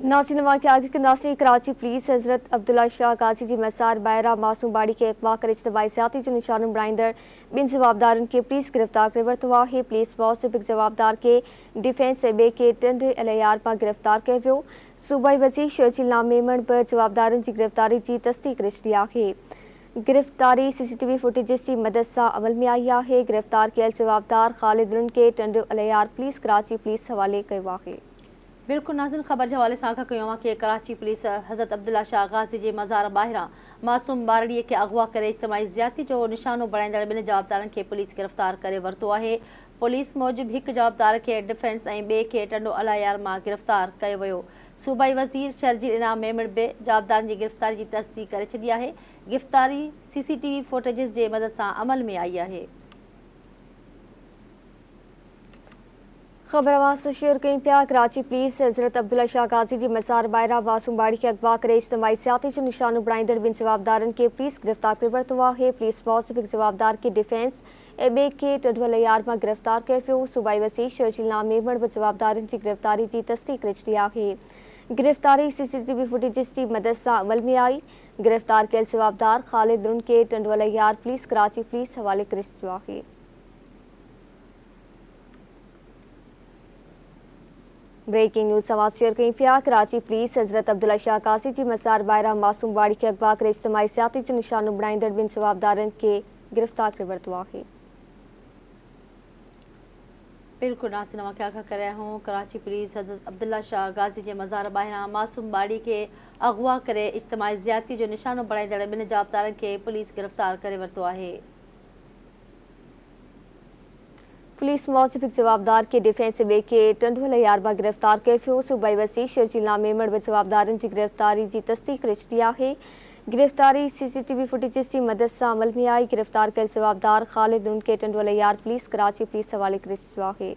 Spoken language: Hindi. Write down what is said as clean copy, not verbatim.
नासिन के आगे के नासिन कराची पुलिस हज़रत अब्दुल्ला शाह गाजी जी मसार बायरा मासूम बाड़ी के अगवा कर इज्तमाही ज़्यादती जो निशान बणाईंदड़ बिन जवाबदारन के पुलिस गिरफ्तार करे वरितो आहे। पुलिस मुताबिक़ जवाबदार के डिफेंस ऐं ॿिए के टिन एहलकार पां गिरफ्तार कयो वियो। सूबाई वज़ीर शर्जील नामेमण बि जवाबदारनि जी गिरफ्तारी जी तस्दीक करे छॾी आहे। गिरफ्तारी CCTV फुटेजिस की मदद से अमल में आई है। गिरफ्तार कयल जवाबदार ख़ालिद रुन के टंड एहलकार पुलिस कराची पुलिस हवाले कयो आहे। बिल्कुल नाज़िन, ख़बर के हवाले से आगाह कयूं कि कराची पुलिस हज़रत अब्दुल्ला शाह गाज़ी के मज़ार ॿाहिरां मासूम ॿारड़ीअ के अगवा करे इज्तमाही ज़्यादती जो निशानो बणाईंदड़ ॿिनि जवाबदारनि के पुलिस गिरफ्तार करे वरितो आहे। पुलिस मूजिब हिक जवाबदार के डिफेंस ऐं ॿिए खे टंडो एहलकार मां गिरफ्तार कयो वियो। सूबाई वज़ीर शर्जील इनाम मेमण बि जवाबदारनि जी गिरफ्तारी जी तस्दीक करे छॾी आहे। गिरफ्तारी CCTV फुटेजिस जे मदद सां अमल में आई आहे। खबर आवाज़ से शेयर कई पिया। कराची पुलिस हज़रत अब्दुल्ला शाह गाजी जी मसार बायरा मासूम बाड़ी के अगवा करे इज्तमाही ज़्यादती जो निशानो बणाईंदड़ बिन जवाबदारनि के पुलिस गिरफ्तार करे वरितो आहे। पुलिस मुताबिक़ जवाबदार के डिफेंस ऐं ॿिए खे टंडो एहलकार मां गिरफ्तार कयो वियो। सूबाई वज़ीर शर्जील नामेमण बि जवाबदारनि जी गिरफ्तारी जी तस्दीक करे छॾी आहे। गिरफ्तारी CCTV फुटेजिस की मदद से अमल में आई। गिरफ्तार कयल जवाबदार ख़ालिद रुन के टंडो एहलकार पुलिस कराची पुलिस हवाले करे छॾियो आहे। ब्रेकिंग न्यूज़ समाज शेयर कई पिया। कराची पुलिस हज़रत अब्दुल्ला शाह गाज़ी जी मसार बायरा मासूम बाड़ी के अगवा करे इज्तमाही ज़्यादती जो निशानो बणाईंदड़ बिन जवाबदारनि के गिरफ्तार करे वरितो आहे। बिल्कुल नासिन, आगाह करे रहिया हूं कराची पुलिस हज़रत अब्दुल्ला शाह गाज़ी के मज़ार ॿाहिरां मासूम बाड़ी के अगवा करे इज्तमाही ज़्यादती जो निशानो बणाईंदड़ ॿिनि जवाबदारनि के पुलिस गिरफ्तार करे वरितो आहे। पुलिस मुताबिक़ जवाबदार के डिफेंस ॿिए के टंडो एहलकार मां गिरफ्तार कयो वियो। सूबाई वज़ीर शर्जील नामेमण बि जवाबदारनि जी गिरफ्तारी जी तस्दीक करे छॾी आहे। गिरफ्तारी CCTV फुटेजिस की मदद से अमल में आई। गिरफ्तार कयल जवाबदार ख़ालिद रुन के टंडो एहलकार पुलिस कराची पुलिस हवाले करे छॾियो आहे।